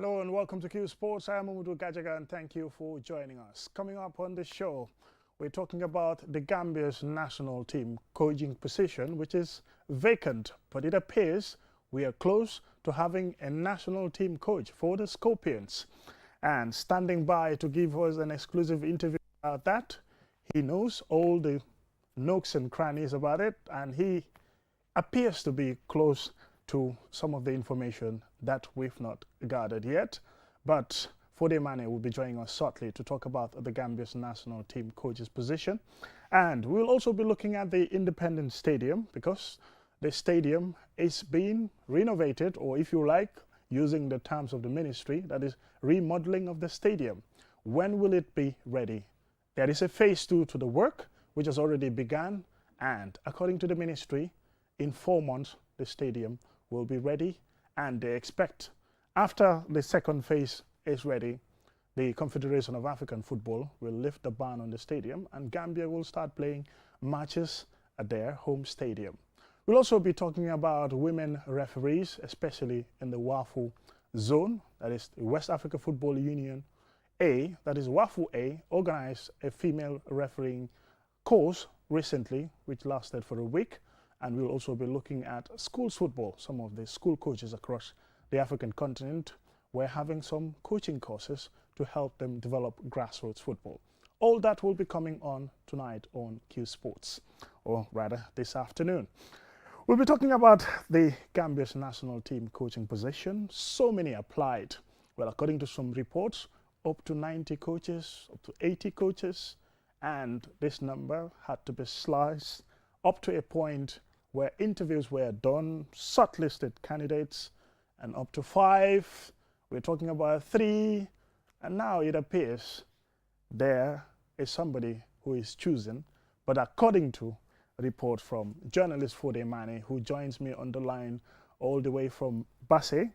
Hello and welcome to Qsports. I am Umudu Gajaga and thank you for joining us. Coming up on the show, we're talking about the Gambia's national team coaching position, which is vacant, but it appears we are close to having a national team coach for the Scorpions. And standing by to give us an exclusive interview about that, he knows all the nooks and crannies about it, and he appears to be close to some of the information that we've not gathered yet. But Fode Mane will be joining us shortly to talk about the Gambia's national team coach's position. And we'll also be looking at the Independence Stadium because the stadium is being renovated, or if you like, using the terms of the ministry, that is remodeling of the stadium. When will it be ready? There is a phase 2 to the work, which has already begun. And according to the ministry, in 4 months, the stadium will be ready, and they expect after the second phase is ready, the Confederation of African Football will lift the ban on the stadium and Gambia will start playing matches at their home stadium. We'll also be talking about women referees, especially in the WAFU zone, that is the West Africa Football Union A, that is WAFU A, organized a female refereeing course recently, which lasted for a week. And we'll also be looking at schools football. Some of the school coaches across the African continent were having some coaching courses to help them develop grassroots football. All that will be coming on tonight on Q Sports, or rather this afternoon. We'll be talking about the Gambia's national team coaching position. So many applied. Well, according to some reports, up to 90 coaches, up to 80 coaches, and this number had to be sliced up to a point where interviews were done, shortlisted candidates, and up to 5. We're talking about 3, and now it appears there is somebody who is chosen. But according to a report from journalist Fode Mane, who joins me on the line all the way from Basse,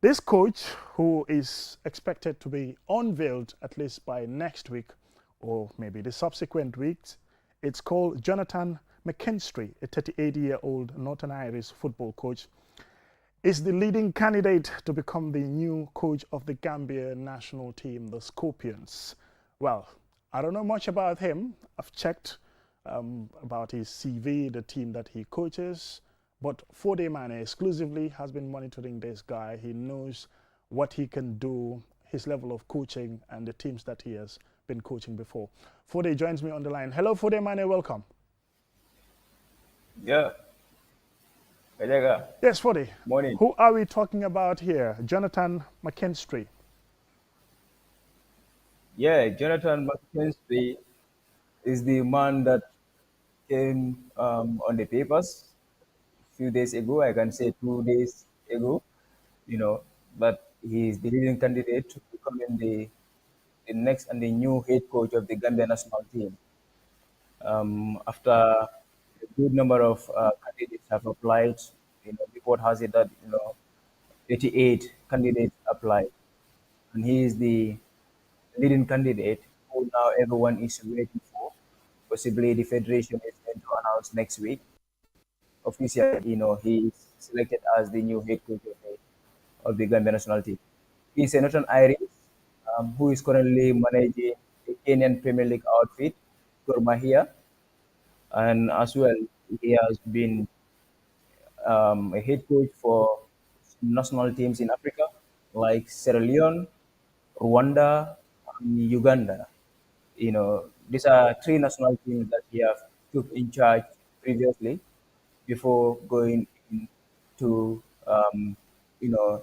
this coach, who is expected to be unveiled at least by next week or maybe the subsequent weeks, it's called Jonathan McKinstry, a 38-year-old Northern Irish football coach, is the leading candidate to become the new coach of the Gambia national team, the Scorpions. Well, I don't know much about him. I've checked about his CV, the team that he coaches, but Fode Mane exclusively has been monitoring this guy. He knows what he can do, his level of coaching, and the teams that he has been coaching before. Fode joins me on the line. Hello, Fode Mane, welcome. Yeah, Kajaga. Yes, Fode. Morning. Who are we talking about here? Jonathan McKinstry. Yeah, Jonathan McKinstry is the man that came on the papers a few days ago. I can say 2 days ago, you know, but he is the leading candidate to becoming the next and the new head coach of the Gambia national team. After a good number of candidates have applied, report has it that 88 candidates applied, and he is the leading candidate who now everyone is waiting for. Possibly the federation is going to announce next week. Officially, he is selected as the new head coach of the Gambia national team. He's a Northern Irish who is currently managing the Kenyan Premier League outfit, Gor Mahia, and as well he has been a head coach for national teams in Africa like Sierra Leone, Rwanda, and Uganda. These are 3 national teams that he have took in charge previously before going to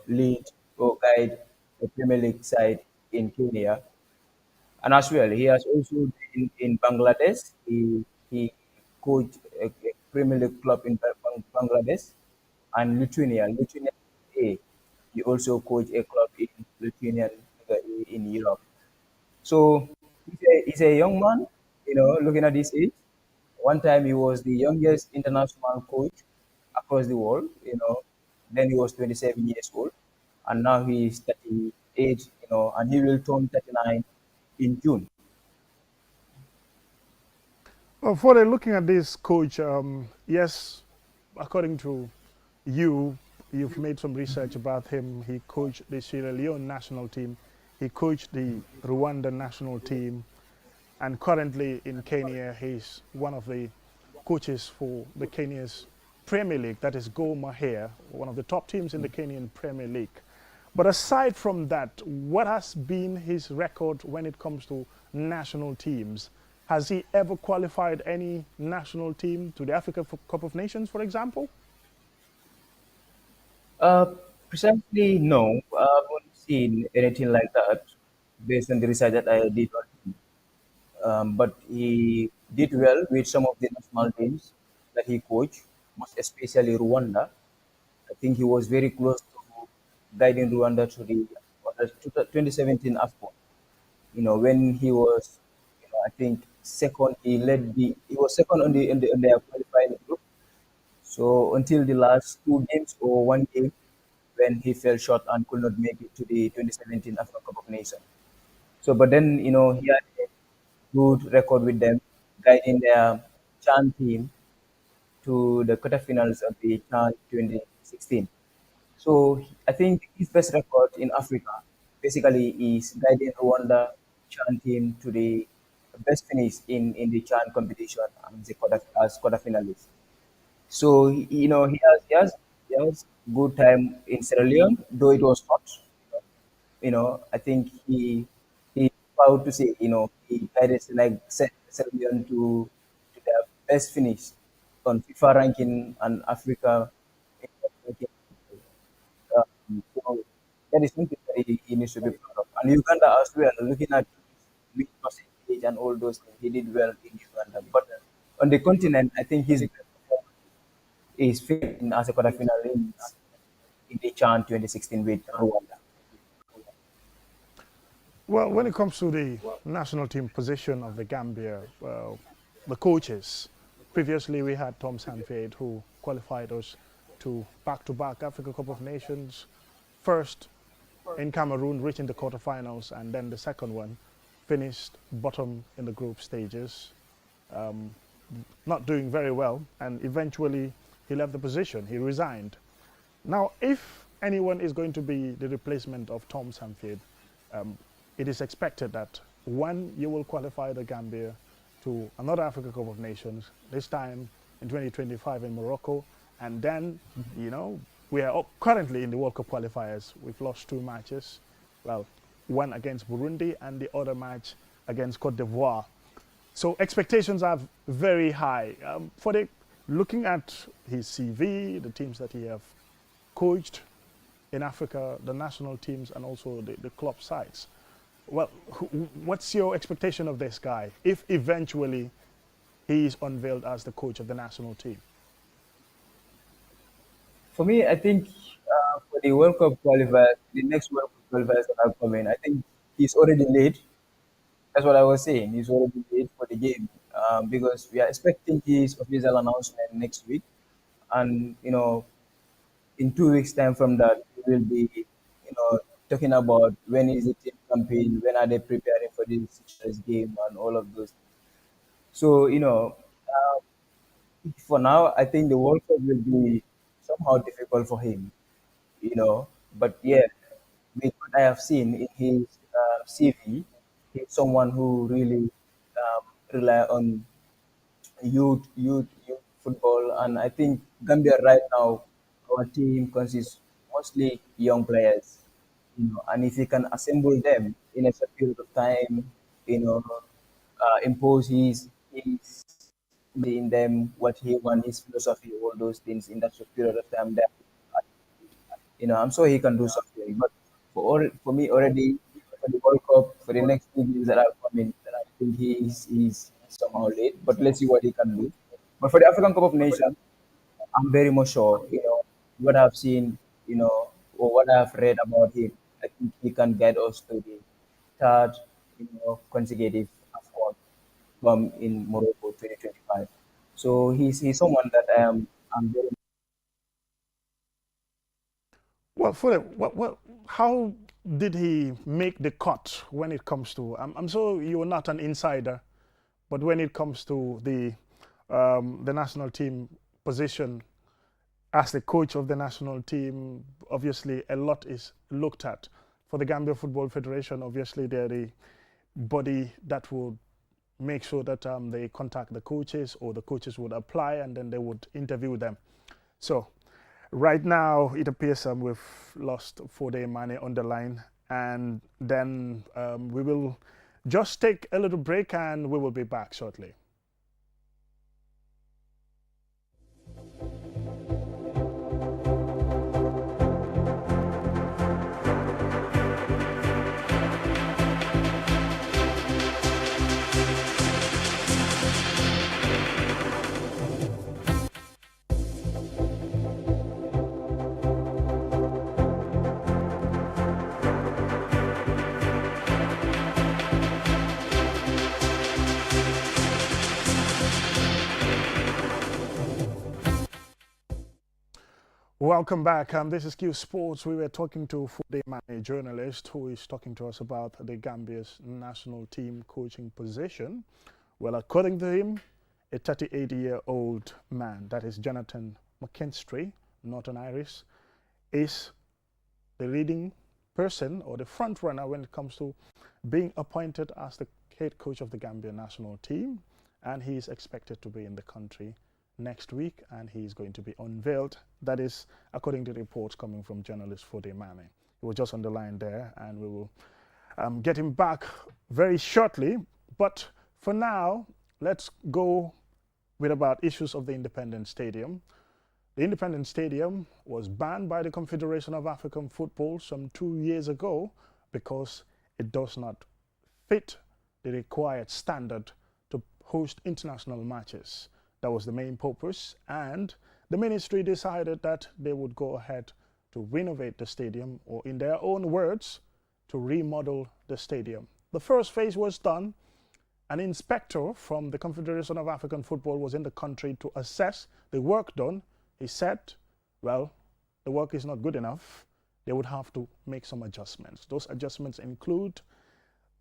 lead or guide the Premier League side in Kenya. And as well, he has also been in Bangladesh. He coached a Premier League club in Bangladesh and Lithuania. Lithuania A. He also coached a club in Lithuania in Europe. So he's a young man, looking at this age. One time he was the youngest international coach across the world, Then he was 27 years old. And now he is 38, and he will turn 39 in June. Well, Fode, looking at this coach, yes, according to you, you've made some research about him. He coached the Sierra Leone national team. He coached the Rwanda national team. And currently in Kenya, he's one of the coaches for the Kenya's Premier League, that is Gor Mahia, one of the top teams in the Kenyan Premier League. But aside from that, what has been his record when it comes to national teams? Has he ever qualified any national team to the Africa Cup of Nations, for example? Uh, Precisely, no. I haven't seen anything like that based on the research that I did on him. But he did well with some of the national teams that he coached, most especially Rwanda. I think he was very close to guiding Rwanda to the 2017 AFCON. When he was, I think second, he was second on the qualifying group. So until the last two games or one game, when he fell short and could not make it to the 2017 African Cup of Nations. So, but then he had a good record with them, guiding their Chan team to the quarterfinals of the Chan 2016. So I think his best record in Africa basically is guiding Rwanda Chan team to the best finish in the Chan competition as quarterfinalists. So he has good time in Sierra Leone, though it was hot. I think he proud to say he guided like Sierra Leone to their best finish on FIFA ranking and Africa ranking. So that is something that he needs to be proud of. And Uganda as well, looking at his win percentage and all those things, he did well in Uganda. But on the continent, I think his best performance is finishing as a quarterfinal in the CHAN 2016 with Rwanda. Well, when it comes to the national team position of the Gambia, the coaches, previously we had Tom Sanford who qualified us to back-to-back Africa Cup of Nations, first in Cameroon reaching the quarterfinals, and then the second one finished bottom in the group stages, not doing very well, and eventually he left the position, he resigned. Now, if anyone is going to be the replacement of Tom Sanford, it is expected that one, you will qualify the Gambia to another Africa Cup of Nations, this time in 2025 in Morocco, and then, we are currently in the World Cup qualifiers. We've lost two matches, well, one against Burundi and the other match against Cote d'Ivoire. So expectations are very high. Looking at his CV, the teams that he have coached in Africa, the national teams, and also the club sides. Well, what's your expectation of this guy if eventually he is unveiled as the coach of the national team? For me, I think for the World Cup qualifiers, the next World Cup qualifiers that are coming, I think he's already late. That's what I was saying. He's already late for the game because we are expecting his official announcement next week, and in 2 weeks' time from that, we will be talking about when is the team campaign, when are they preparing for this game, and all of those. So for now, I think the World Cup will be somehow difficult for him. you know. But yeah, with what I have seen in his CV, he's someone who really rely on youth football, and I think Gambia right now, our team consists mostly young players, and if he can assemble them in a short period of time, impose his in them what he want, his philosophy, all those things in that short period of time, that I'm sure he can do something. But for me already for the World Cup for the next 2 games that are coming, I think he's somehow late. But let's see what he can do. But for the African Cup of Nations, I'm very much sure. What I've seen, or what I've read about him, I think he can get us to the third, consecutive AFCON in Morocco 2025. So he's someone that I'm very. Well, Philip, how did he make the cut when it comes to? I'm sure you're not an insider, but when it comes to the national team position, as the coach of the national team, obviously a lot is looked at. For the Gambia Football Federation, obviously they're the body that would make sure that they contact the coaches, or the coaches would apply and then they would interview them. So right now it appears we've lost Fode Mane on the line, and then we will just take a little break and we will be back shortly. Welcome back. This is Qsports. We were talking to Fode Mane, a journalist, who is talking to us about the Gambia's national team coaching position. Well, according to him, a 38-year-old man, that is Jonathan McKinstry, Northern Irish, is the leading person or the front runner when it comes to being appointed as the head coach of the Gambia national team. And he is expected to be in the country next week, and he is going to be unveiled. That is according to reports coming from journalist Fode Mane. He was just on the line there, and we will get him back very shortly. But for now, let's go with about issues of the Independence Stadium. The Independence Stadium was banned by the Confederation of African Football some 2 years ago because it does not fit the required standard to host international matches. That was the main purpose, and the ministry decided that they would go ahead to renovate the stadium, or in their own words, to remodel the stadium. The first phase was done. An inspector from the Confederation of African Football was in the country to assess the work done. He said, well, the work is not good enough. They would have to make some adjustments. Those adjustments include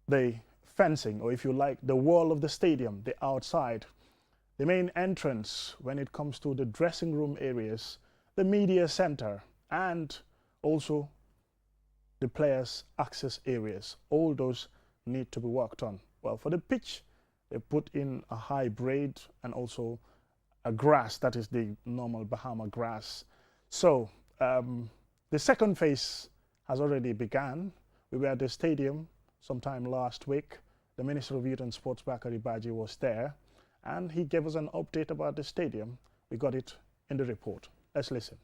the fencing, or if you like, the wall of the stadium, the outside, the main entrance when it comes to the dressing room areas, the media center, and also the players' access areas. All those need to be worked on. Well, for the pitch, they put in a hybrid and also a grass, that is the normal Bahama grass. So the second phase has already begun. We were at the stadium sometime last week. The Minister of Youth and Sports, Bakari Baji, was there, and he gave us an update about the stadium. We got it in the report. Let's listen.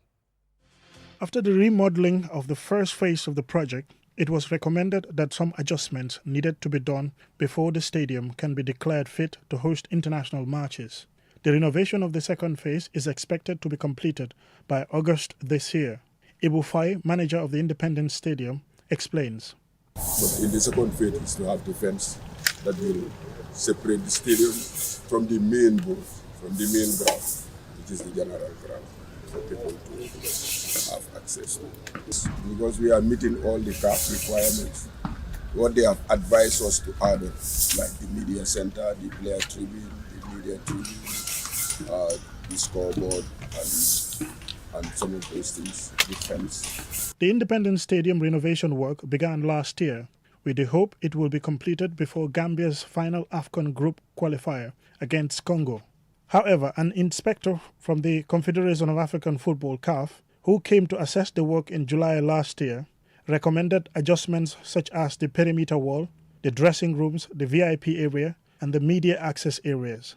After the remodeling of the first phase of the project, it was recommended that some adjustments needed to be done before the stadium can be declared fit to host international matches. The renovation of the second phase is expected to be completed by August this year. Ibu Fai, manager of the Independence Stadium, explains. But in the second phase is to have the fence that will separate the stadium from the main booth, from the main ground, which is the general ground, for people to have access to. Because we are meeting all the CAF requirements, what they have advised us to add, like the media center, the player tribune, the media tribune, the scoreboard, and some of those things, the fence. The Independence Stadium renovation work began last year, with the hope it will be completed before Gambia's final AFCON group qualifier against Congo. However, an inspector from the Confederation of African Football, CAF, who came to assess the work in July last year, recommended adjustments such as the perimeter wall, the dressing rooms, the VIP area, and the media access areas.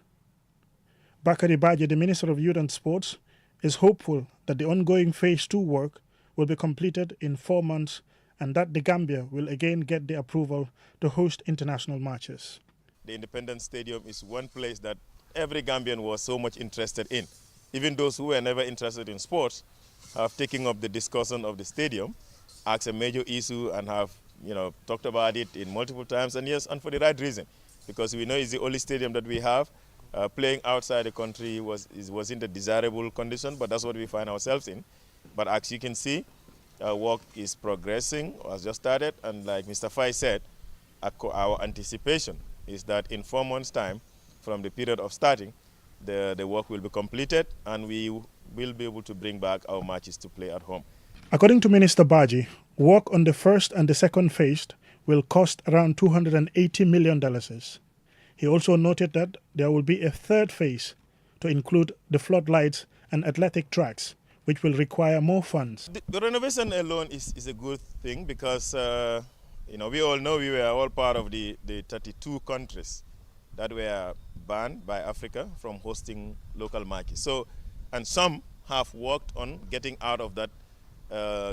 Bakari Baji, the Minister of Youth and Sports, is hopeful that the ongoing Phase 2 work will be completed in 4 months and that the Gambia will again get the approval to host international matches. The Independence Stadium is one place that every Gambian was so much interested in. Even those who were never interested in sports have taken up the discussion of the stadium, asked a major issue, and have talked about it in multiple times, and yes, and for the right reason, because we know it's the only stadium that we have. Playing outside the country wasn't a desirable condition, but that's what we find ourselves in. But as you can see, work is progressing, has just started, and like Mr. Fai said, our anticipation is that in 4 months' time, from the period of starting, the work will be completed, and we we'll be able to bring back our matches to play at home. According to Minister Baji, work on the first and the second phase will cost around $280 million. He also noted that there will be a third phase to include the floodlights and athletic tracks, which will require more funds. The renovation alone is a good thing because, we all know we were all part of the 32 countries that were banned by Africa from hosting local matches. So, and some have worked on getting out of that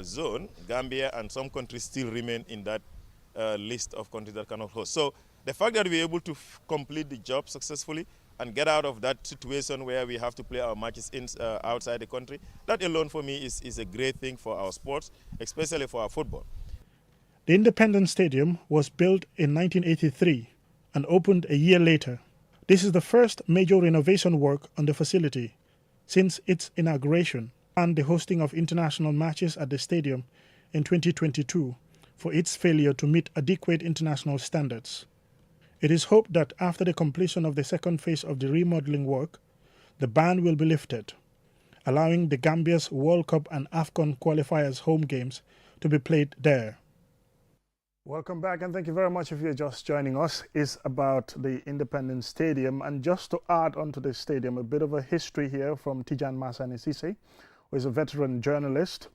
zone. Gambia and some countries still remain in that list of countries that cannot host. So the fact that we're able to complete the job successfully and get out of that situation where we have to play our matches outside the country, that alone for me is a great thing for our sports, especially for our football. The Independence Stadium was built in 1983 and opened a year later. This is the first major renovation work on the facility since its inauguration, and the hosting of international matches at the stadium in 2022 for its failure to meet adequate international standards. It is hoped that after the completion of the second phase of the remodeling work, the ban will be lifted, allowing the Gambia's World Cup and AFCON qualifiers home games to be played there. Welcome back, and thank you very much if you're just joining us. It's about the Independence Stadium, and just to add onto the stadium, a bit of a history here from Tijan Masani Sise, who is a veteran journalist.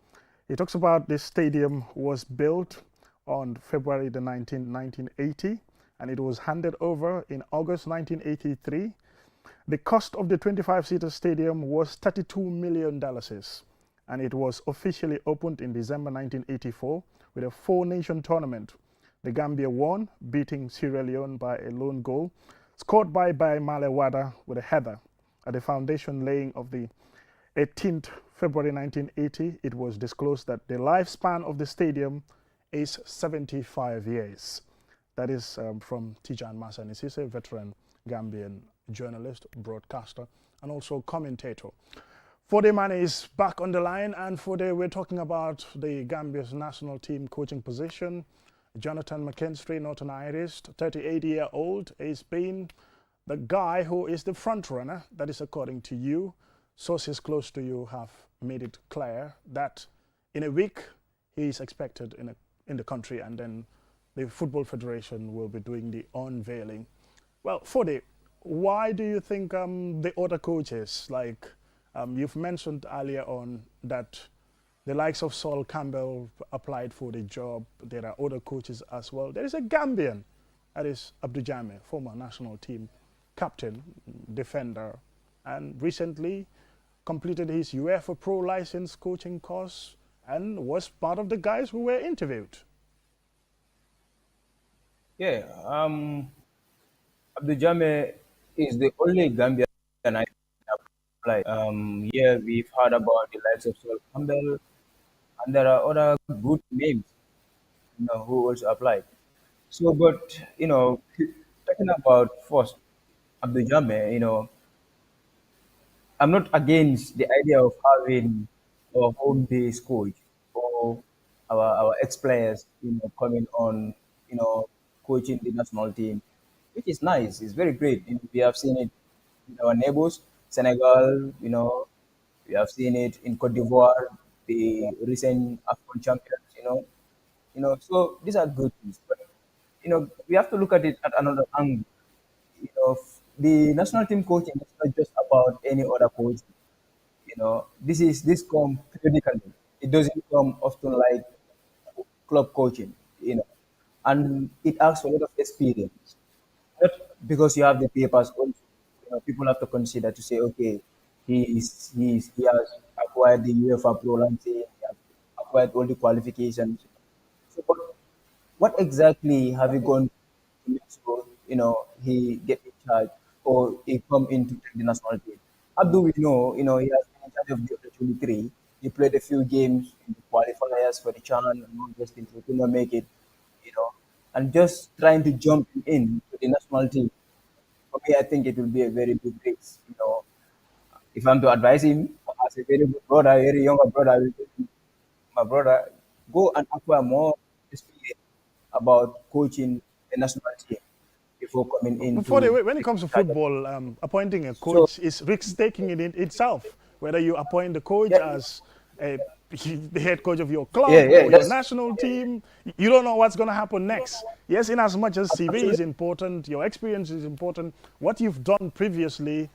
He talks about this stadium was built on February the 19th, 1980, and it was handed over in August 1983. The cost of the 25-seater stadium was $32 million, and it was officially opened in December 1984 with a four-nation tournament. The Gambia won, beating Sierra Leone by a lone goal, scored by Malewada with a header. At the foundation laying of the 18th February 1980, it was disclosed that the lifespan of the stadium is 75 years. That is from Tijan Masani Sise, veteran Gambian journalist, broadcaster, and also commentator. Fode Mane is back on the line, and Fode, we're talking about the Gambia's national team coaching position. Jonathan McKinstry, Northern Irish, 38-year-old, is been the guy who is the front runner. That is according to you. Sources close to you have made it clear that in a week he is expected in the country, and then the Football Federation will be doing the unveiling. Well, Fode, why do you think the other coaches, like you've mentioned earlier on that the likes of Saul Campbell applied for the job. There are other coaches as well. There is a Gambian, that is Abdou Jammeh, former national team captain, defender, and recently completed his UEFA Pro license coaching course and was part of the guys who were interviewed. Yeah, Abdou Jammeh is the only Gambian I applied. Here we've heard about the likes of Saul Campbell, and there are other good names, who also applied. So, but talking about first Abdou Jammeh, I'm not against the idea of having a home-based coach or our ex-players, coming on, coaching the national team, which is nice. It's very great. We have seen it in our neighbors, Senegal. We have seen it in Cote d'Ivoire, the recent AFCON champions. So these are good things. But we have to look at it at another angle. The national team coaching is not just about any other coach. This come periodically. It doesn't come often like club coaching, and it asks for a lot of experience. Not because you have the papers. Also, people have to consider to say, okay, he has acquired the UEFA Pro license, he has acquired all the qualifications. So, but what exactly have you gone to make sure he get in charge or he come into the national team? Abdul, we know, he has been in charge of the under 23. He played a few games in the qualifiers for the Chan and all those things. He could not make it, and just trying to jump in to the national team. For me, I think it will be a very big risk. If I'm to advise him as a very good brother, a very younger brother, I will tell him, my brother, go and acquire more experience about coaching a national team before coming into. When it comes to football, appointing a coach is risk-taking in it itself. whether you appoint the coach Yeah, as a, the head coach of your yeah, club yeah. or your That's national team. You don't know what's going to happen next. Yes, in as much as CV is absolutely. important, your experience is important, what you've done previously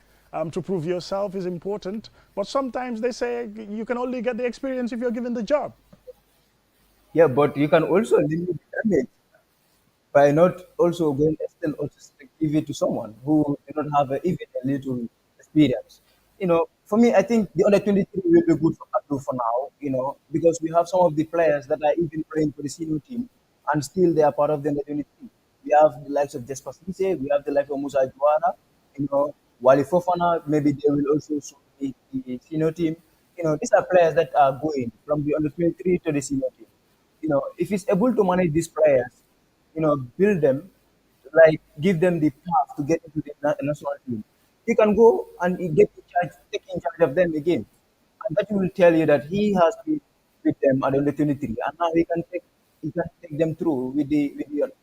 to prove yourself is important. But sometimes they say you can only get the experience if you're given the job. Yeah, but you can also limit the damage by not also going extend also give it to someone who do not have even a little experience. For me, I think the under 23 will be good for Abdul for now. Because we have some of the players that are even playing for the senior team, and still they are part of the under 23. We have the likes of Jesper Cisse, we have the likes of Musa Juara, Wali Fofana. Maybe they will also show the senior team. These are players that are going from the under 23 to the senior team. If he's able to manage these players, build them, like give them the path to get into the national team. He can go and he get in charge, take in charge of them again, and that will tell you that he has been with them at the under 23, and now he can take them through with the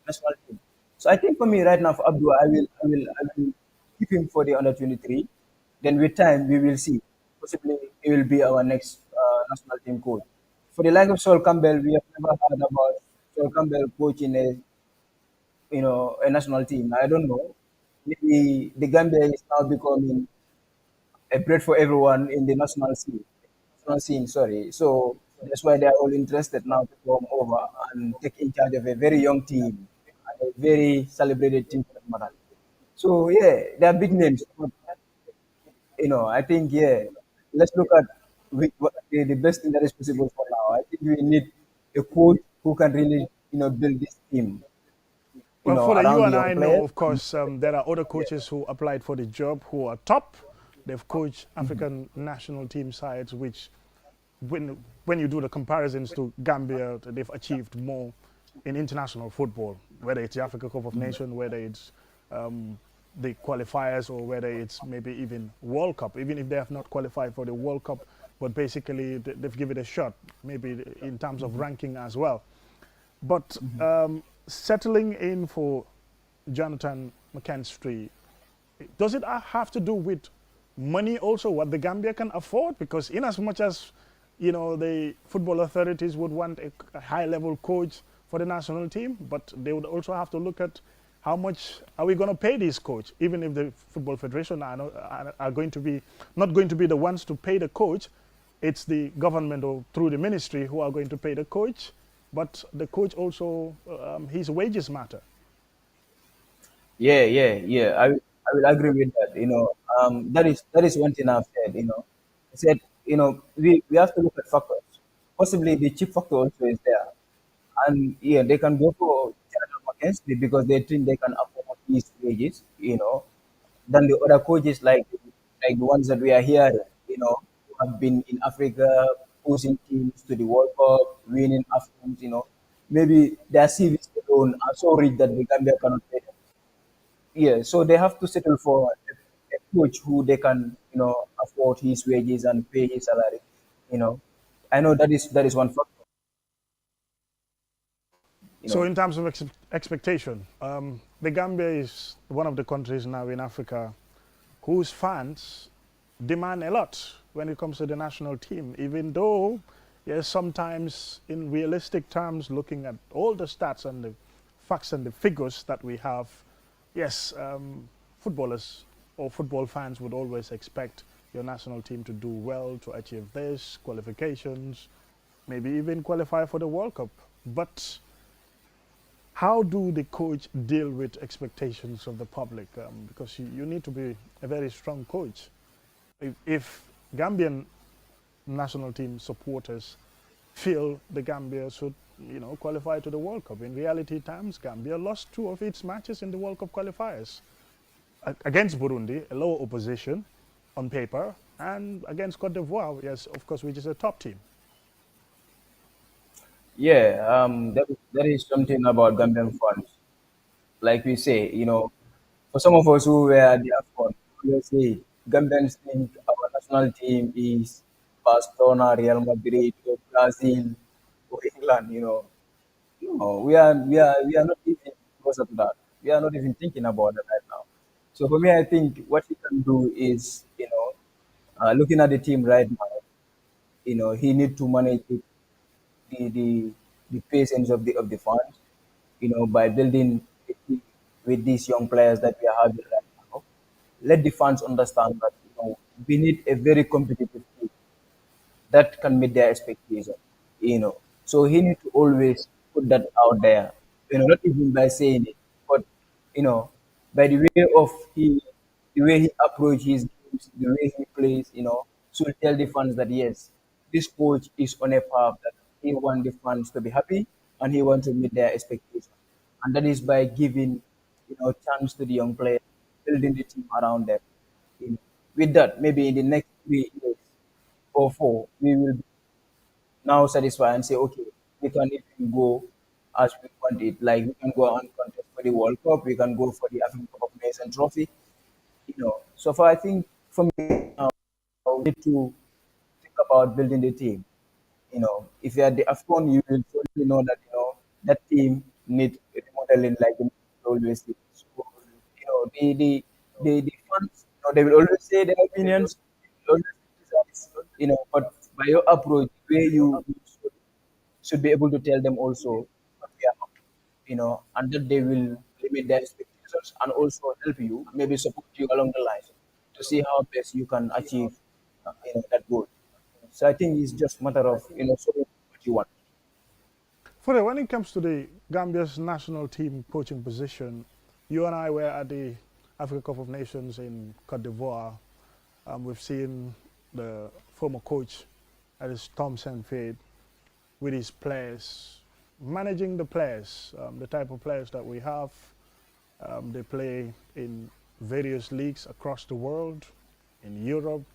national team. So I think for me right now for Abdul, I will keep him for the under 23. Then with time we will see. Possibly he will be our next national team coach. For the like of Sol Campbell, we have never heard about Sol Campbell coaching a national team. I don't know. Maybe the Gambia is now becoming a bread for everyone in the national scene. National scene, sorry. So that's why they are all interested now to come over and take in charge of a very young team, and a very celebrated team for that matter. So yeah, they are big names. But, I think let's look at what the best thing that is possible for now. I think we need a coach who can really build this team Well, for the you around the and young I know, players. of course, there are other Yeah. coaches who applied for the job who are top. They've coached African national team sides, which, when you do the comparisons to Gambia, they've achieved more in international football, whether it's the Africa Cup of Nations, whether it's the qualifiers, or whether it's maybe even World Cup, even if they have not qualified for the World Cup, but basically they've given it a shot, maybe in terms of ranking as well. But settling in for Jonathan McKinstry, does it have to do with money also, what the Gambia can afford? Because in as much as, the football authorities would want a high-level coach for the national team, but they would also have to look at how much are we going to pay this coach, even if the Football Federation are going to be not going to be the ones to pay the coach. It's the government or through the ministry who are going to pay the coach, but the coach also, his wages matter. Yeah, yeah, yeah. I will agree with that. That is one thing I've said. I said we have to look at factors. Possibly the cheap factor also is there, and yeah, they can go for Jonathan McKenzie because they think they can afford his wages. Than the other coaches like the ones that we are here. Who have been in Africa, pushing teams to the World Cup, winning AFCONs. Maybe their CVs alone are so rich that the Gambia cannot pay them. Yeah, so they have to settle for a coach who they can, afford his wages and pay his salary. You know, I know that is one factor. You So, know, in terms of expectation, the Gambia is one of the countries now in Africa whose fans demand a lot when it comes to the national team, even though, yes, sometimes in realistic terms, looking at all the stats and the facts and the figures that we have, yes, footballers or football fans would always expect your national team to do well, to achieve this, qualifications, maybe even qualify for the World Cup. But how do the coach deal with expectations of the public? Because you need to be a very strong coach. If Gambian national team supporters feel the Gambia should, qualify to the World Cup, in reality times, Gambia lost two of its matches in the World Cup qualifiers against Burundi, a lower opposition on paper, and against Cote d'Ivoire, yes, of course, which is a top team. yeah, that is something about Gambian fans. Like we say, for some of us who were at the AFCON, we will say Gambians think our national team is Barcelona, Real Madrid, or Brazil, or England. No, we are not even closer to that. We are not even thinking about that right now. So for me, I think what we can do is, Looking at the team right now, he need to manage the the, the patience of the fans, by building the team with these young players that we are having right now. Let the fans understand that we need a very competitive team that can meet their expectation. So he need to always put that out there. Not even by saying it, but by the way of the way he approach his games, the way he plays. So tell the fans that yes, this coach is on a path that he want the fans to be happy and he want to meet their expectations, and that is by giving chance to the young players, building the team around them. With that, maybe in the next 3 years or four, we will be now satisfied and say, okay, we can even go as we want it. Like we can go and contest for the World Cup, we can go for the African Cup of Nations trophy. So far, I think from now, we need to think about building the team. If you are the AFCON, you will surely know that that team needs remodeling, like the always say. So, the fans, they will always say their opinions, they will always criticize, but by your approach, the way you should be able to tell them also what we are up to, and that they will limit their expectations and also help you, maybe support you along the line to see how best you can achieve, that goal. So I think it's just a matter of showing what you want. Fure, when it comes to the Gambia's national team coaching position, you and I were at the Africa Cup of Nations in Cote d'Ivoire. We've seen the former coach, that is Tom Saintfiet, with his players, managing the players, the type of players that we have. They play in various leagues across the world, in Europe,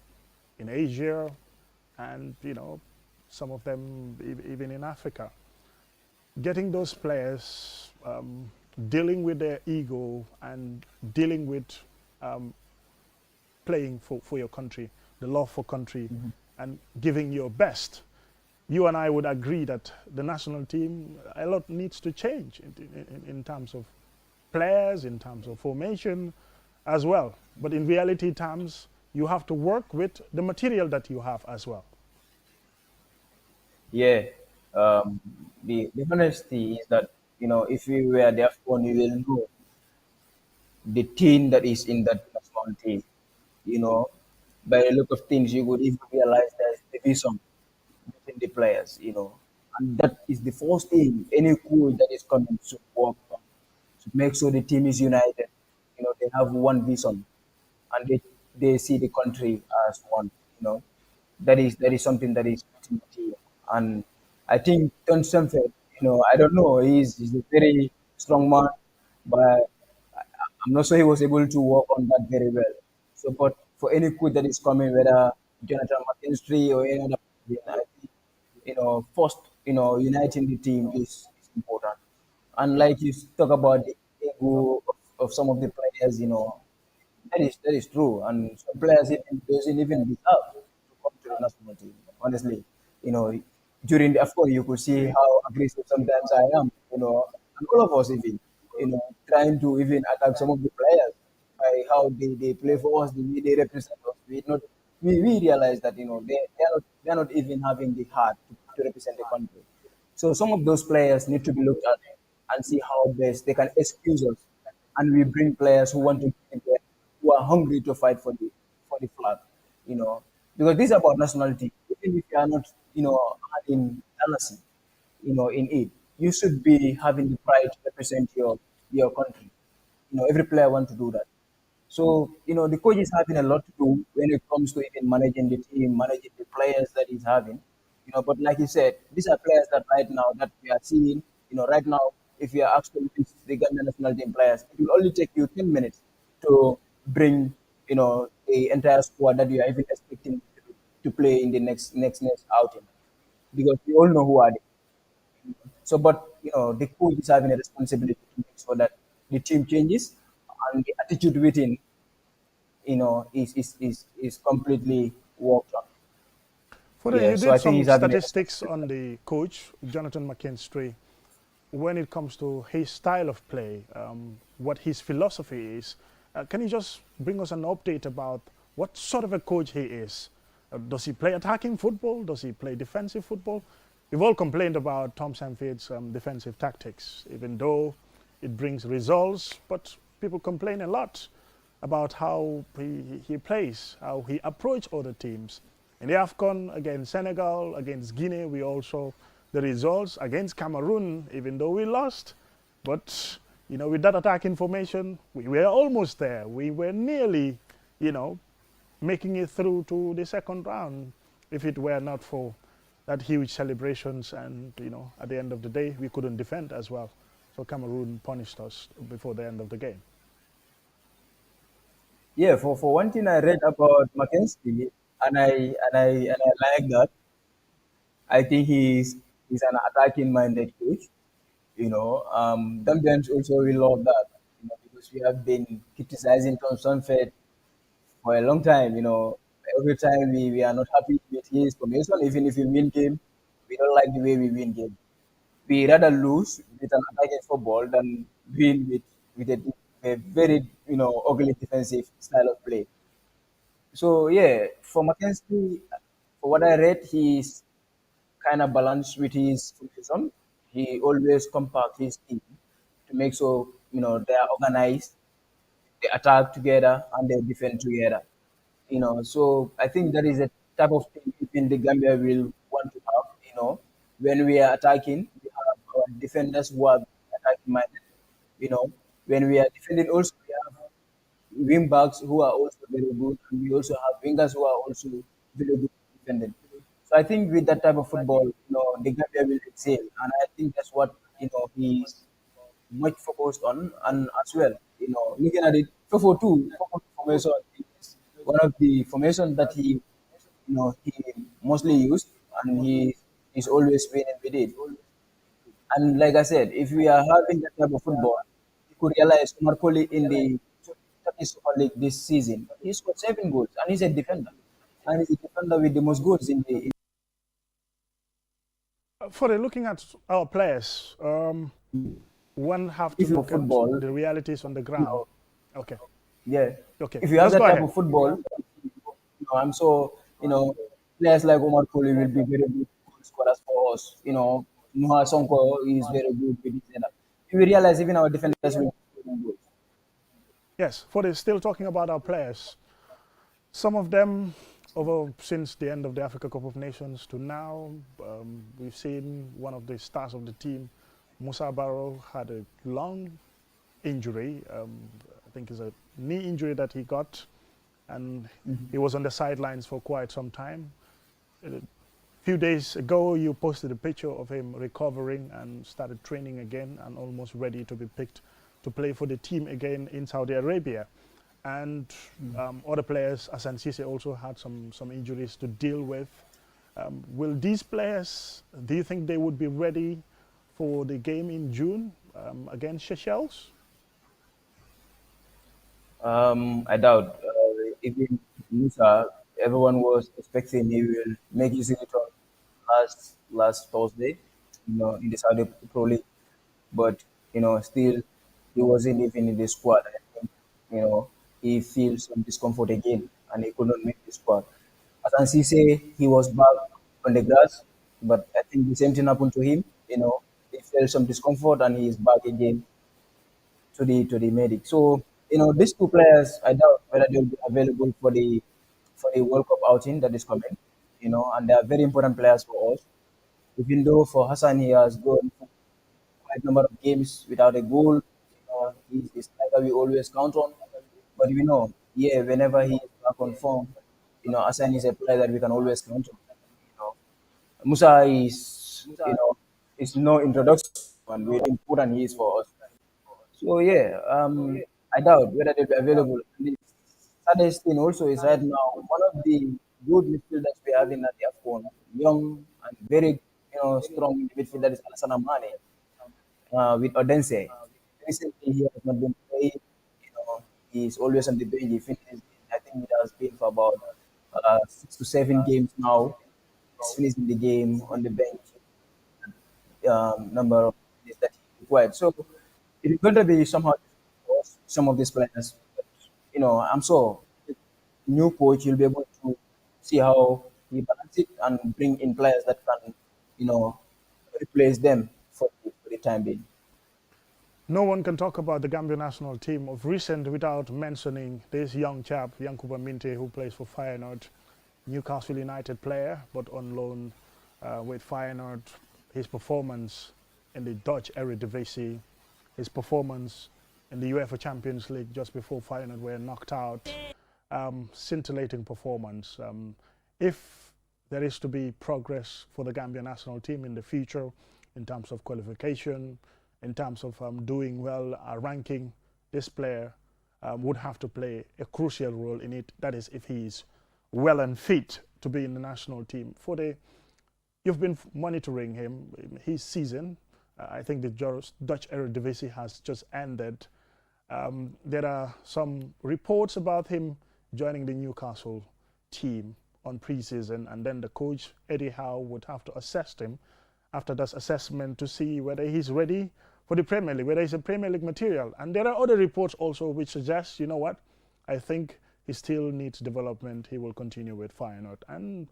in Asia, and some of them even in Africa. Getting those players, dealing with their ego and dealing with playing for your country, the love for country, and giving your best. You and I would agree that the national team, a lot needs to change in terms of players, in terms of formation as well. But in reality terms, you have to work with the material that you have as well. Yeah. Um, the honesty is that if we were the AFCON, we will know the team that is in that national team. You know, by the look of things, you would even realize there's division between the players. And that is the first thing any coach that is coming should work on to make sure the team is united. They have one vision and they see the country as one. That is something that is within the team. And I think Don Stamford, I don't know, he's a very strong man, but I'm not sure he was able to work on that very well. So, but for any coach that is coming, whether Jonathan McKinstry or any other, I think, first, uniting the team is important. And like you talk about the ego of some of the players, that is true. And some players even doesn't even deserve to come to the national team. Honestly, you know, during the AFCON, you could see how aggressive sometimes I am. And all of us even, trying to even attack some of the players by how they play for us, the way they represent us. We realize that they are not even having the heart to represent the country. So some of those players need to be looked at and see how best they can excuse us, and we bring players who want to be there, who are hungry to fight for the flag. You know, because this is about nationality. Even if you are not, having jealousy, in it, you should be having the pride to represent your country. Every player wants to do that. So, the coach is having a lot to do when it comes to even managing the team, managing the players that he's having. But like you said, these are players that right now that we are seeing, right now, if you are asked to list the Ghana national team players, it will only take you 10 minutes to bring, the entire squad that you are even expecting to play in the next outing. Because we all know who are they. So, but the coach is having a responsibility to make sure that the team changes and the attitude within, is completely worked on. Fure, Yeah, you so did I think some he's having a statistics on the coach, Jonathan McKinstry, when it comes to his style of play, what his philosophy is. Can you just bring us an update about what sort of a coach he is Does he play attacking football? Does he play defensive football? We've all complained about Tom Sanfield's defensive tactics, even though it brings results, but people complain a lot about how he plays, how he approaches other teams. In the AFCON against Senegal, against Guinea, we also the results against Cameroon, even though we lost. But, with that attacking formation, we were almost there. We were nearly, making it through to the second round if it were not for that huge celebrations and, at the end of the day, we couldn't defend as well. So Cameroon punished us before the end of the game. Yeah, for one thing I read about Mackenzie, and I like that. I think he's an attacking minded coach. Gambians also will love that. Because we have been criticizing Tom Sanford for a long time. Every time we are not happy with his formation, even if we win game, we don't like the way we win game. We rather lose with an attacking football than win with a very ugly defensive style of play. So yeah, for Mackenzie, for what I read, he's kind of balanced with his formation. He always compact his team to make sure they are organized, they attack together, and they defend together. So I think that is a type of thing even the Gambia will want to have. When we are attacking, we have our defenders who are attacking minded. You know, when we are defending, also we have wing backs who are also very good, and we also have wingers who are also very good defending. So I think with that type of football, the Gambia will excel, and I think that's what he's much focused on, and as well, looking at it, 4-4-2 formation is one of the formations that he mostly used, and he is always winning with it. And like I said, if we are having that type of football, you could realize Omar Colley in the Turkish Super League this season, he scored 7 goals, and he's a defender, and he's a defender with the most goals in the. For looking at our players, one have to If you look at football, the realities on the ground. know, Okay. yeah, Okay. if you have Just that go type ahead. of football, I'm so players like Omar Colley will be very good goal scorers for us. Nuha Sonko is very good with his header. You will realize even our defenders will be scoring goals. Yes. For still talking about our players, some of them over since the end of the Africa Cup of Nations to now, we've seen one of the stars of the team, Musa Barrow, had a long injury. I think it's a knee injury that he got, and he was on the sidelines for quite some time. A few days ago, you posted a picture of him recovering and started training again and almost ready to be picked to play for the team again in Saudi Arabia. And other players, Asan Sise, also had some injuries to deal with. Will these players, do you think they would be ready for the game in June against Seychelles? I doubt. Even Musa, everyone was expecting he will make his return last Thursday, in the Saudi Pro League. But still, he wasn't even in the squad. I think, he feels some discomfort again, and he could not make the squad. As Ansi say, he was back on the grass, but I think the same thing happened to him. He felt some discomfort, and he is back again to the medic. So these two players, I doubt whether they'll be available for the World Cup outing that is coming. And they are very important players for us. Even though for Hassan he has gone quite a number of games without a goal, he's the striker we always count on. But yeah, whenever he is back on form, Hassan is a player that we can always count on. Musa is no introduction, and we important he is for us. So yeah, I doubt whether they'll be available. And the saddest thing also is right now one of the good midfielders we have in the AFCON, young and very strong in the midfield, that is Alassane Mane, with Odense. Recently he has not been playing. He's always on the bench. He finishes. I think it has been for about 6 to 7 games now. He's finishing the game on the bench, number of minutes that he required. So it is going to be somehow difficult for some of these players. But, I'm sure new coach will be able to see how he balance it and bring in players that can, you know, replace them for the time being. No one can talk about the Gambia national team of recent without mentioning this young chap, Yankuba Minte, who plays for Feyenoord, Newcastle United player, but on loan with Feyenoord. His performance in the Dutch Eredivisie, his performance in the UEFA Champions League just before Feyenoord were knocked out, scintillating performance. If there is to be progress for the Gambia national team in the future in terms of qualification, in terms of doing well, ranking, this player would have to play a crucial role in it. That is, if he is well and fit to be in the national team. You've been monitoring him, his season. I think the Dutch Eredivisie has just ended. There are some reports about him joining the Newcastle team on preseason, and then the coach Eddie Howe would have to assess him after that assessment to see whether he's ready for the Premier League, whether he's a Premier League material. And there are other reports also which suggest, you know what, I think he still needs development. He will continue with Feyenoord. And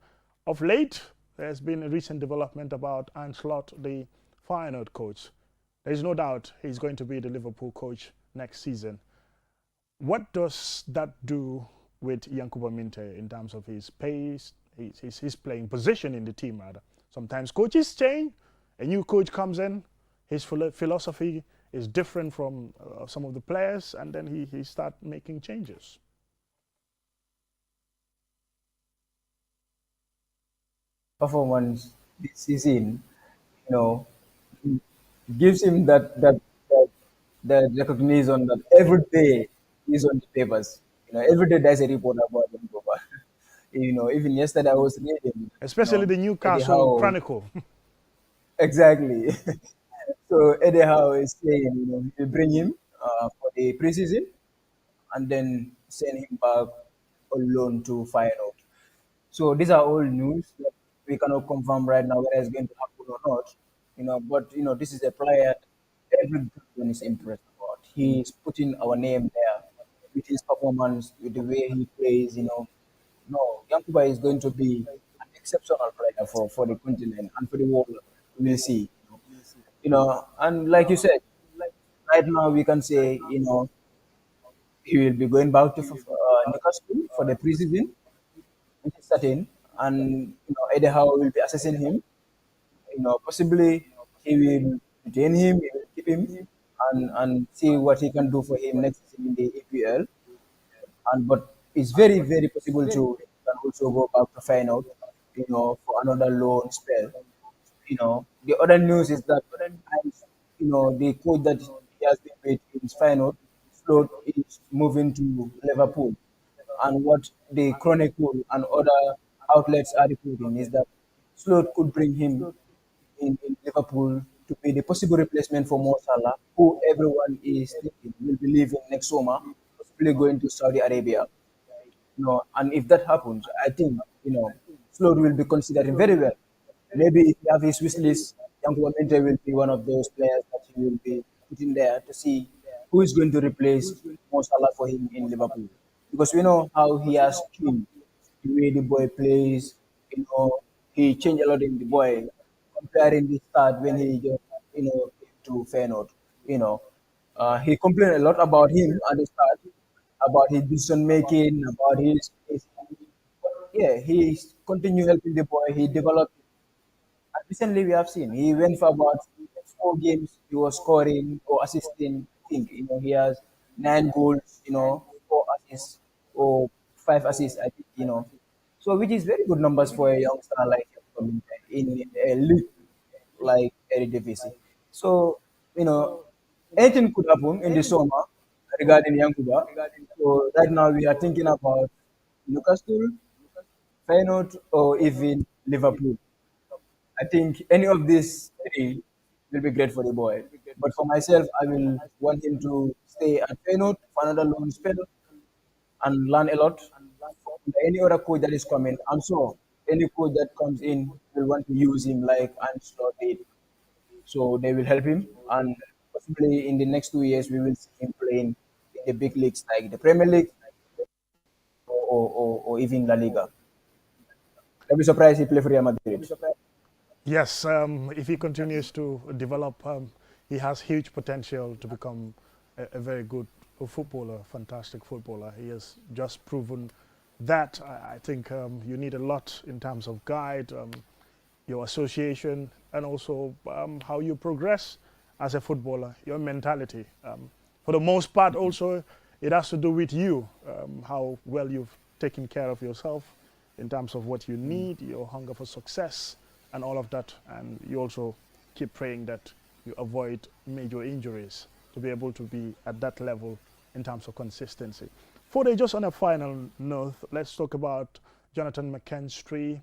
of late, there's been a recent development about Slot, the Feyenoord coach. There's no doubt he's going to be the Liverpool coach next season. What does that do with Yankuba Minte in terms of his pace, his playing position in the team rather? Sometimes coaches change, a new coach comes in, his philosophy is different from some of the players, and then he start making changes. Performance this season, you know, gives him that recognition that every day he's on the papers. Every day there's a report about him. Even yesterday I was reading, Especially the Eddie Newcastle Howe. Chronicle. Exactly. So Eddie Howe is saying, we bring him for the preseason and then send him back on loan to Feyenoord. So these are all news that we cannot confirm right now whether it's going to happen or not. But this is a player that every Gambian is impressed about. He's putting our name there with his performance, with the way he plays. No, Yankuba is going to be an exceptional player for the continent and for the world. We'll see. And like you said, right now we can say, he will be going back to Newcastle for the preseason, which is certain, and Eddie Howe will be assessing him. Possibly he will retain him, he will keep him, and see what he can do for him next season in the APL. And but it's very very possible to can also go back to Feyenoord, for another loan spell. The other news is that the coach that he has been with in Feyenoord, Slot, is moving to Liverpool. And what the Chronicle and other outlets are reporting is that Slot could bring him in Liverpool to be the possible replacement for Mo Salah, who everyone is thinking will be leaving next summer, possibly going to Saudi Arabia. And if that happens, I think Slot will be considering very well. Maybe if you have his wish list, Yankuba Mente will be one of those players that he will be putting there to see who is going to replace Mo Salah for him in Liverpool. Because we know how he has changed the way the boy plays. He changed a lot in the boy comparing the start when he just came to Feyenoord. He complained a lot about him at the start, about his decision making, about his but yeah, he continued helping the boy. He developed. And recently, we have seen he went for about 4 games. He was scoring or assisting. I think he has 9 goals. 4 assists or 5 assists. I think so which is very good numbers for a youngster like him in a league like Eredivisie. So anything could happen in the summer regarding Yankuba. So right now we are thinking about Newcastle, Feyenoord, or even Liverpool. I think any of these three will be great for the boy. But for myself, I will want him to stay at Feyenoord for another loan spell and learn a lot from any other coach that is coming. I'm sure any coach that comes in will want to use him like Ancelotti did. So they will help him, and possibly in the next 2 years, we will see him playing in the big leagues like the Premier League or even La Liga. I'll be surprised he play for Real Madrid. Yes, if he continues to develop, he has huge potential to become a very good footballer, fantastic footballer. He has just proven that. I think you need a lot in terms of guide, your association, and also how you progress as a footballer, your mentality. For the most part, also, it has to do with you, how well you've taken care of yourself in terms of what you need, your hunger for success, and all of that. And you also keep praying that you avoid major injuries to be able to be at that level in terms of consistency. Fode, just on a final note, let's talk about Jonathan McKinstry.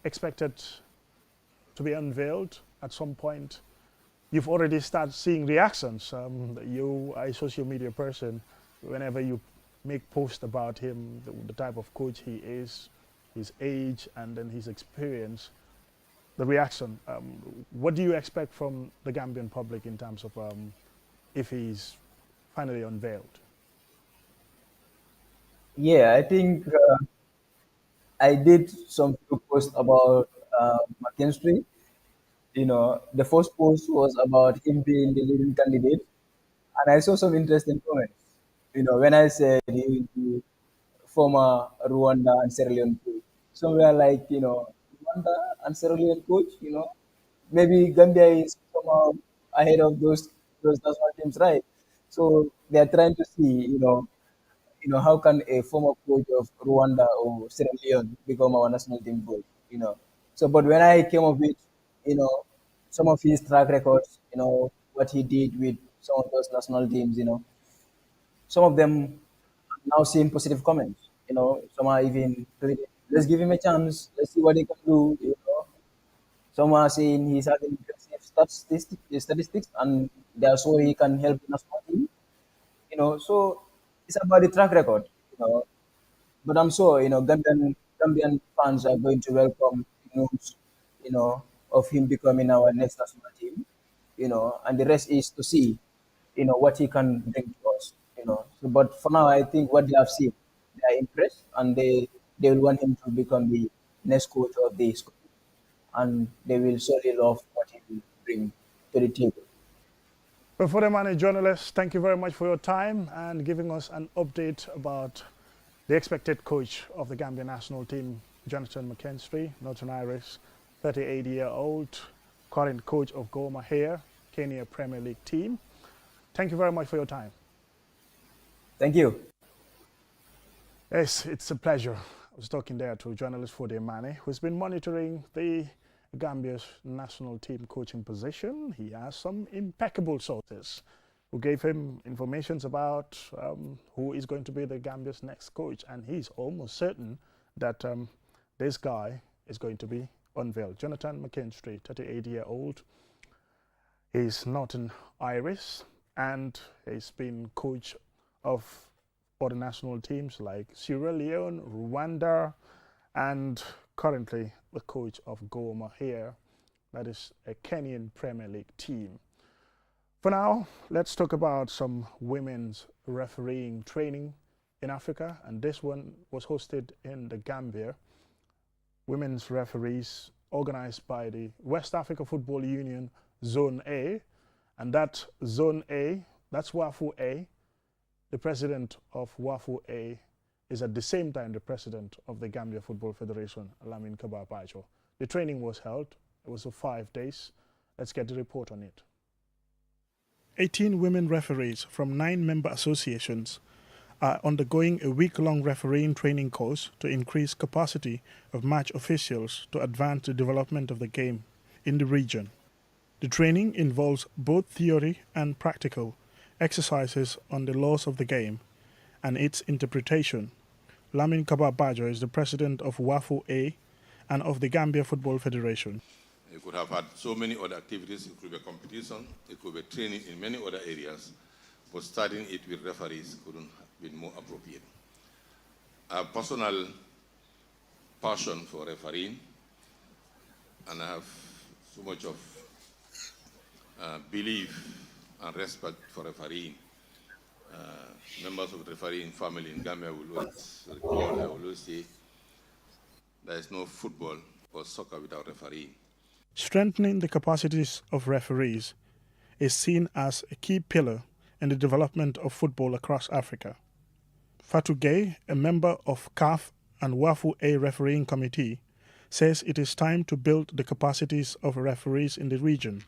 Expected to be unveiled at some point. You've already started seeing reactions. You are a social media person. Whenever you make posts about him, the type of coach he is, his age, and then his experience, the reaction. What do you expect from the Gambian public in terms of if he's finally unveiled? Yeah, I think I did some few posts about McKinstry. The first post was about him being the leading candidate, and I saw some interesting comments. When I said he will be former Rwanda and Sierra Leone coach, some were like, Rwanda and Sierra Leone coach, maybe Gambia is somehow ahead of those national teams, right? So they are trying to see, how can a former coach of Rwanda or Sierra Leone become our national team coach? So, but when I came up with, some of his track records, what he did with some of those national teams, some of them are now seeing positive comments. Some are even tweeting, let's give him a chance, let's see what he can do. Some are saying he's having impressive statistics, and that's why he can help the national team. So it's about the track record. You know, but I'm sure Gambian fans are going to welcome the news, of him becoming our next national team. And the rest is to see, what he can bring to us. But for now, I think what they have seen, they are impressed, and they will want him to become the next coach of the school, and they will surely love what he will bring to the table. Well, for the money journalists, thank you very much for your time and giving us an update about the expected coach of the Gambia national team, Jonathan McKinstry, Northern Irish, 38-year-old, current coach of Gor Mahia, Kenya Premier League team. Thank you very much for your time. Thank you. Yes, it's a pleasure. I was talking there to journalist Fode Mane, who's been monitoring the Gambia's national team coaching position. He has some impeccable sources who gave him information about who is going to be the Gambia's next coach, and he's almost certain that this guy is going to be unveiled. Jonathan McKinstry, 38-year-old. He's Northern Irish, and he's been coach of other national teams like Sierra Leone, Rwanda, and currently the coach of Gor Mahia, that is a Kenyan Premier League team. For now, let's talk about some women's refereeing training in Africa, and this one was hosted in the Gambia. Women's referees organized by the West Africa Football Union Zone A, and that Zone A, that's WAFU A. The president of WAFU A is at the same time the president of the Gambia Football Federation, Lamin Kababajo. The training was held. It was for 5 days. Let's get the report on it. 18 women referees from 9 member associations are undergoing a week-long refereeing training course to increase capacity of match officials to advance the development of the game in the region. The training involves both theory and practical exercises on the laws of the game and its interpretation. Lamin Kababajo is the president of WAFU A and of the Gambia Football Federation. You could have had so many other activities. It could be competition, it could be training in many other areas, but starting it with referees couldn't have been more appropriate. I have personal passion for refereeing, and I have so much of belief and respect for refereeing. Members of the refereeing family in Gambia will always recall, I will always say, there is no football or soccer without refereeing. Strengthening the capacities of referees is seen as a key pillar in the development of football across Africa. Fatou Gueye, a member of CAF and WAFU A refereeing committee, says it is time to build the capacities of referees in the region,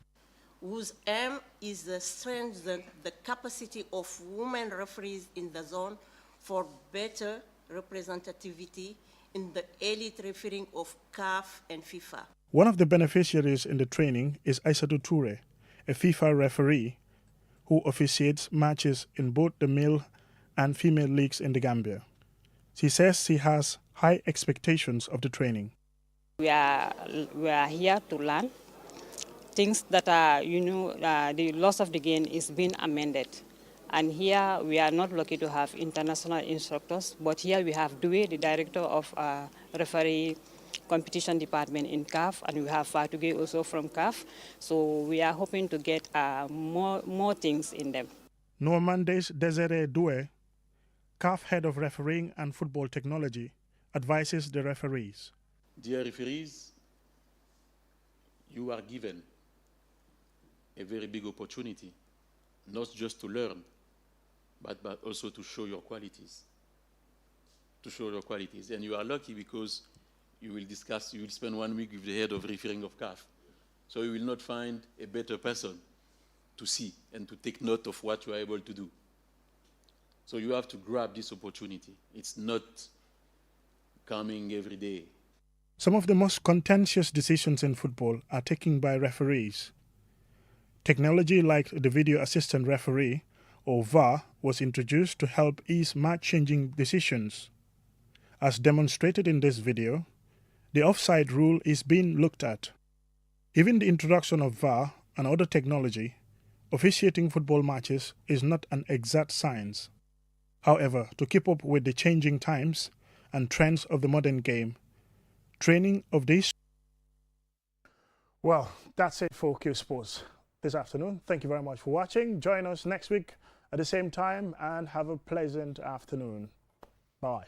whose aim is to strengthen the capacity of women referees in the zone for better representativity in the elite refereeing of CAF and FIFA. One of the beneficiaries in the training is Aissatou Touré, a FIFA referee who officiates matches in both the male and female leagues in the Gambia. She says she has high expectations of the training. We are here to learn things that are, the loss of the game is being amended. And here we are not lucky to have international instructors, but here we have Dewey, the director of referee competition department in CAF, and we have Fatou Gueye also from CAF. So we are hoping to get more things in them. Normandes Desiree Doué, CAF head of refereeing and football technology, advises the referees. Dear referees, you are given a very big opportunity, not just to learn, but also to show your qualities. And you are lucky because you will spend 1 week with the head of refereeing of CAF. So you will not find a better person to see and to take note of what you are able to do. So you have to grab this opportunity. It's not coming every day. Some of the most contentious decisions in football are taken by referees. Technology like the video assistant referee, or VAR, was introduced to help ease match-changing decisions. As demonstrated in this video, the offside rule is being looked at. Even the introduction of VAR and other technology, officiating football matches is not an exact science. However, to keep up with the changing times and trends of the modern game, training of these... Well, that's it for Qsports this afternoon. Thank you very much for watching. Join us next week at the same time and have a pleasant afternoon. Bye.